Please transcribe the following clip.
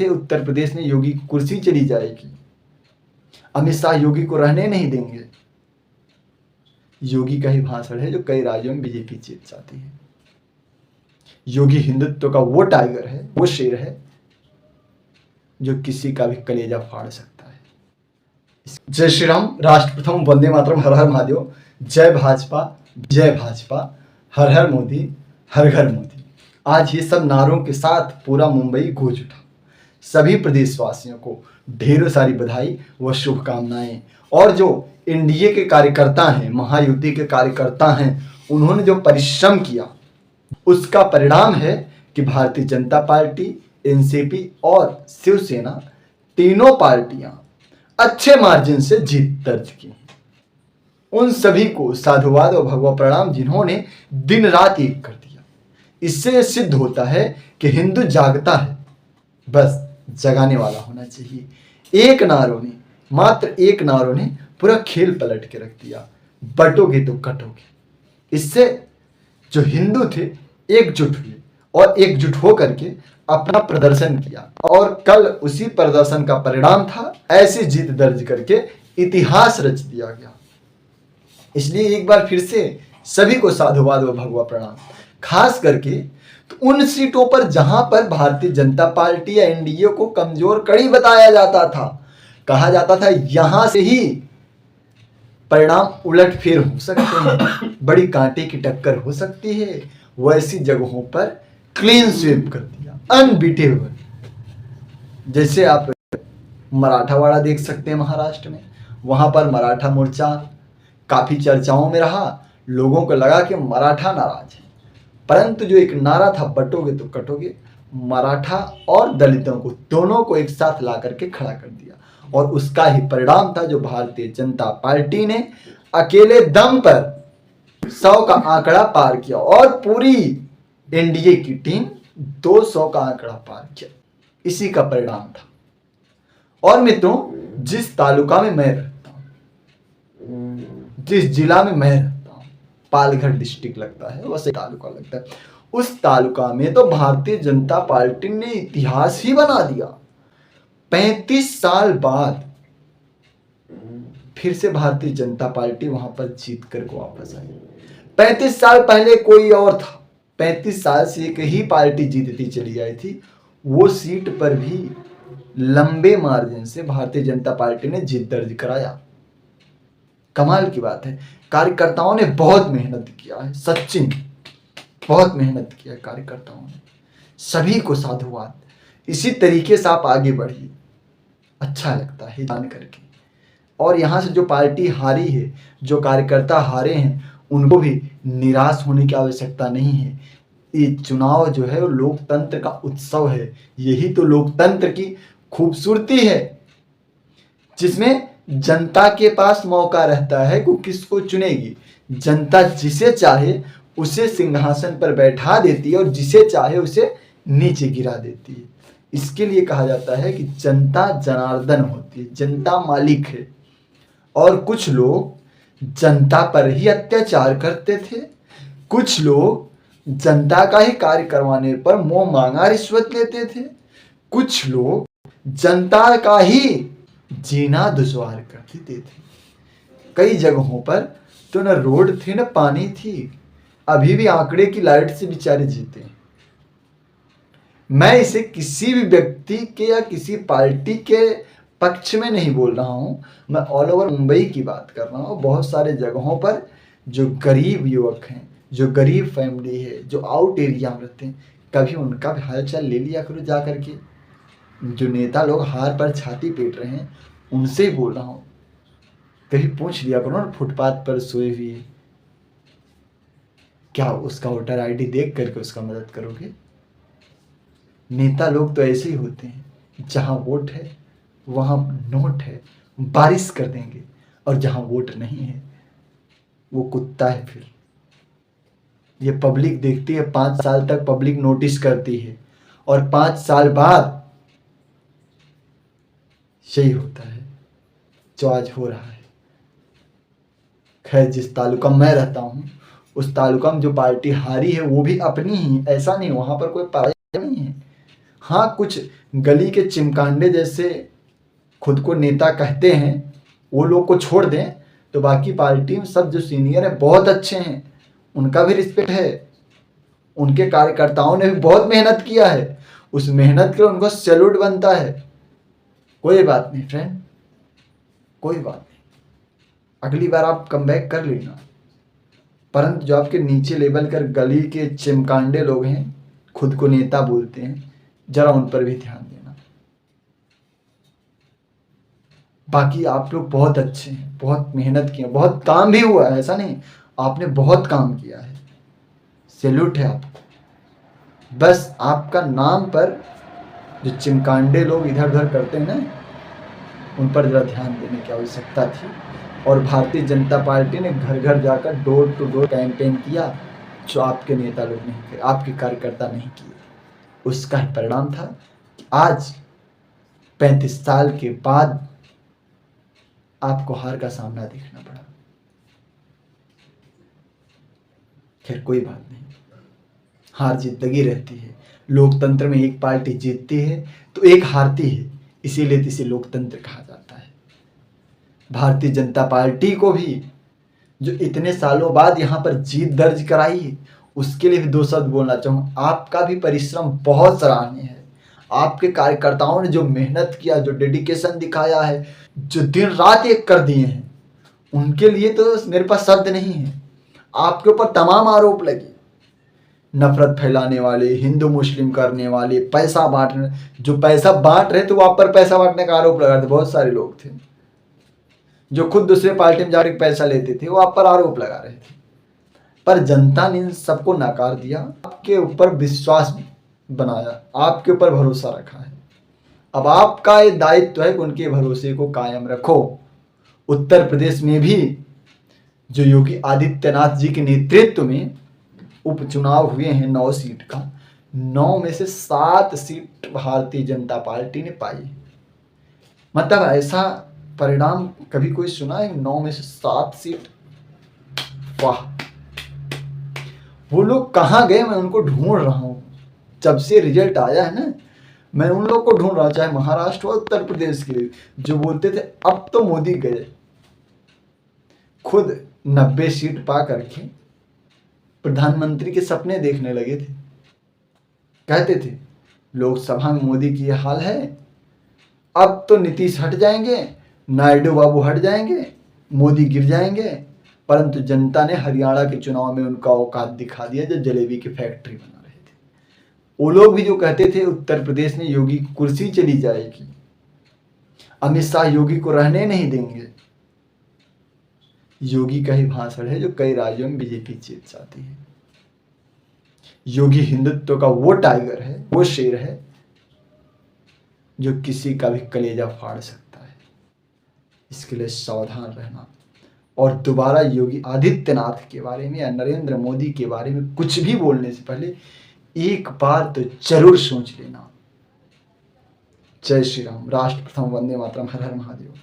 थे उत्तर प्रदेश में योगी की कुर्सी चली जाएगी, अमित शाह योगी को रहने नहीं देंगे। योगी का ही भाषण है जो कई राज्यों में बीजेपी जीत जाती है। योगी हिंदुत्व का वो टाइगर है, वो शेर है जो किसी का भी कलेजा फाड़ सकता है। जय श्री राम, राष्ट्र प्रथम, वंदे मातरम, हर हर महादेव, जय भाजपा, जय भाजपा, हर हर मोदी, हर घर मोदी। आज ये सब नारों के साथ पूरा मुंबई गूंज उठा। सभी प्रदेशवासियों को ढेरों सारी बधाई व शुभकामनाएं। और जो एनडीए के कार्यकर्ता हैं, महायुति के कार्यकर्ता हैं, उन्होंने जो परिश्रम किया उसका परिणाम है कि भारतीय जनता पार्टी, एनसीपी और शिवसेना तीनों पार्टियां अच्छे मार्जिन से जीत दर्ज की। उन सभी को साधुवाद और भगवा प्रणाम जिन्होंने दिन रात एक कर दिया। इससे सिद्ध होता है कि हिंदू जागता है, बस जगाने वाला होना चाहिए। एक नारों ने, मात्र एक नारों ने पूरा खेल पलट के रख दिया। बटोगे तो कटोगे। इससे जो हिंदू थे एकजुट हुए और एकजुट होकर के अपना प्रदर्शन किया, और कल उसी प्रदर्शन का परिणाम था ऐसी जीत दर्ज करके इतिहास रच दिया गया। इसलिए एक बार फिर से सभी को साधुवाद व भगवा प्रणाम। खास करके तो उन सीटों पर जहां पर भारतीय जनता पार्टी या एनडीए को कमजोर कड़ी बताया जाता था, कहा जाता था यहां से ही परिणाम उलटफेर हो सकते हैं, बड़ी कांटे की टक्कर हो सकती है, वैसी जगहों पर क्लीन स्वीप कर दिया, अनबीटेबल। जैसे आप मराठावाड़ा देख सकते हैं महाराष्ट्र में, वहां पर मराठा मोर्चा काफी चर्चाओं में रहा। लोगों को लगा कि मराठा नाराज है, परंतु जो एक नारा था बटोगे तो कटोगे, मराठा और दलितों को दोनों को एक साथ ला करके खड़ा कर दिया। और उसका ही परिणाम था जो भारतीय जनता पार्टी ने अकेले दम पर 100 का आंकड़ा पार किया और पूरी एनडीए की टीम 200 का आंकड़ा पार किया। इसी का परिणाम था। और मित्रों, जिस तालुका में मैं रहता हूं, जिस जिला में मैं रहता हूं, पालघर डिस्ट्रिक्ट लगता है, वैसे तालुका लगता है, उस तालुका में तो भारतीय जनता पार्टी ने इतिहास ही बना दिया। 35 साल बाद फिर से भारतीय जनता पार्टी वहां पर जीत कर वापस आई। 35 साल पहले कोई और था, 35 साल से एक ही पार्टी जीतती चली आई थी। वो सीट पर भी लंबे मार्जिन से भारतीय जनता पार्टी ने जीत दर्ज कराया। कमाल की बात है। कार्यकर्ताओं ने बहुत मेहनत किया है, सच्ची बहुत मेहनत किया है कार्यकर्ताओं ने। सभी को साधुवाद। इसी तरीके से आप आगे बढ़िए, अच्छा लगता है जान करके। और यहाँ से जो पार्टी हारी है, जो कार्यकर्ता हारे हैं, उनको भी निराश होने की आवश्यकता नहीं है। ये चुनाव जो है वो लोकतंत्र का उत्सव है। यही तो लोकतंत्र की खूबसूरती है, जिसमें जनता के पास मौका रहता है कि किसको चुनेगी। जनता जिसे चाहे उसे सिंहासन पर बैठा देती है और जिसे चाहे उसे नीचे गिरा देती है। इसके लिए कहा जाता है कि जनता जनार्दन होती है, जनता मालिक है। और कुछ लोग जनता पर ही अत्याचार करते थे, कुछ लोग जनता का ही कार्य करवाने पर मुंह मांगा रिश्वत लेते थे, कुछ लोग जनता का ही जीना दुश्वार कर देते थे। कई जगहों पर तो न रोड थी न पानी थी, अभी भी आंकड़े की लाइट से बेचारे जीते हैं। मैं इसे किसी भी व्यक्ति के या किसी पार्टी के पक्ष में नहीं बोल रहा हूं, मैं ऑल ओवर मुंबई की बात कर रहा हूं। बहुत सारे जगहों पर जो गरीब युवक हैं, जो गरीब फैमिली है, जो आउट एरिया में रहते हैं, कभी उनका भी हालचाल ले लिया करो जा करके। जो नेता लोग हार पर छाती पीट रहे हैं, उनसे ही बोल रहा हूं, कभी पूछ लिया करो ना, फुटपाथ पर सोए हुए क्या उसका वोटर आईडी देख करके उसका मदद करोगे? नेता लोग तो ऐसे ही होते हैं, जहां वोट है वहां नोट है, बारिश कर देंगे, और जहां वोट नहीं है वो कुत्ता है। फिर ये पब्लिक देखती है, 5 साल तक पब्लिक नोटिस करती है, और 5 साल बाद यही होता है जो आज हो रहा है। खैर, जिस तालुका में रहता हूं, उस तालुका में जो पार्टी हारी है वो भी अपनी ही, ऐसा नहीं वहां पर कोई पराया नहीं है। हाँ, कुछ गली के चिमकांडे जैसे खुद को नेता कहते हैं वो लोग को छोड़ दें तो बाकी पार्टी में सब जो सीनियर है बहुत अच्छे हैं, उनका भी रिस्पेक्ट है। उनके कार्यकर्ताओं ने भी बहुत मेहनत किया है, उस मेहनत के लिए उनको सैल्यूट बनता है। कोई बात नहीं फ्रेंड, कोई बात नहीं, अगली बार आप कमबैक कर लेना। परंतु जो आपके नीचे लेवल कर गली के चिमकांडे लोग हैं, खुद को नेता बोलते हैं, जरा उन पर भी ध्यान देना। बाकी आप लोग बहुत अच्छे हैं, बहुत मेहनत की है, बहुत काम भी हुआ है, ऐसा नहीं, आपने बहुत काम किया है, सैल्यूट है आपको। बस आपका नाम पर जो चिमकांडे लोग इधर उधर करते हैं ना, उन पर जरा ध्यान देने की आवश्यकता थी। और भारतीय जनता पार्टी ने घर घर जाकर डोर टू डोर कैंपेन किया, जो आपके नेता लोग नहीं किए, आपके कार्यकर्ता नहीं किए। उसका ही परिणाम था कि आज 35 साल के बाद आपको हार का सामना देखना पड़ा। खैर कोई बात नहीं, हार जीत लगी रहती है। लोकतंत्र में एक पार्टी जीतती है तो एक हारती है, इसीलिए इसे लोकतंत्र कहा जाता है। भारतीय जनता पार्टी को भी जो इतने सालों बाद यहाँ पर जीत दर्ज कराई है, उसके लिए भी दो शब्द बोलना चाहूँगा। आपका भी परिश्रम बहुत सराहनीय है। आपके कार्यकर्ताओं ने जो मेहनत किया, जो डेडिकेशन दिखाया है, जो दिन रात एक कर दिए हैं, उनके लिए तो मेरे पास शब्द नहीं है। आपके ऊपर तमाम आरोप लगे, नफरत फैलाने वाले, हिंदू मुस्लिम करने वाले, पैसा बांटने, जो पैसा बांट रहे थे वो आप पर पैसा बांटने का आरोप लगा रहे थे। बहुत सारे लोग थे जो खुद दूसरे पार्टी में जाकर पैसा लेते थे, वो आप पर आरोप लगा रहे थे। पर जनता ने इन सबको नकार दिया, आपके ऊपर विश्वास बनाया, आपके ऊपर भरोसा रखा है। अब आपका ये दायित्व है कि उनके भरोसे को कायम रखो। उत्तर प्रदेश में भी जो योगी आदित्यनाथ जी के नेतृत्व में उपचुनाव हुए हैं 9 सीट का, 9 में से 7 सीट भारतीय जनता पार्टी ने पाई। मतलब ऐसा परिणाम कभी कोई सुना है? 9 में से 7 सीट, वाह! वो लोग कहाँ गए, मैं उनको ढूंढ रहा हूँ। जब से रिजल्ट आया है ना, मैं उन लोग को ढूंढ रहा हूँ, चाहे महाराष्ट्र हो उत्तर प्रदेश के लिए, जो बोलते थे अब तो मोदी गए। खुद 90 सीट पा करके प्रधानमंत्री के सपने देखने लगे थे। कहते थे लोकसभा में मोदी की यह हाल है, अब तो नीतीश हट जाएंगे, नायडू बाबू हट जाएंगे, मोदी गिर जाएंगे। परंतु जनता ने हरियाणा के चुनाव में उनका औकात दिखा दिया, जब जलेबी की फैक्ट्री बना रहे थे। वो लोग भी जो कहते थे उत्तर प्रदेश में योगी की कुर्सी चली जाएगी, अमित शाह योगी को रहने नहीं देंगे, योगी का ही भाषण है जो कई राज्यों में बीजेपी जीत जाती है। योगी हिंदुत्व का वो टाइगर है, वो शेर है जो किसी का भी कलेजा फाड़ सकता है। इसके लिए सावधान रहना। और दोबारा योगी आदित्यनाथ के बारे में या नरेंद्र मोदी के बारे में कुछ भी बोलने से पहले एक बार तो जरूर सोच लेना। जय श्री राम। राष्ट्र प्रथम, वंदे मातरम, हर हर महादेव।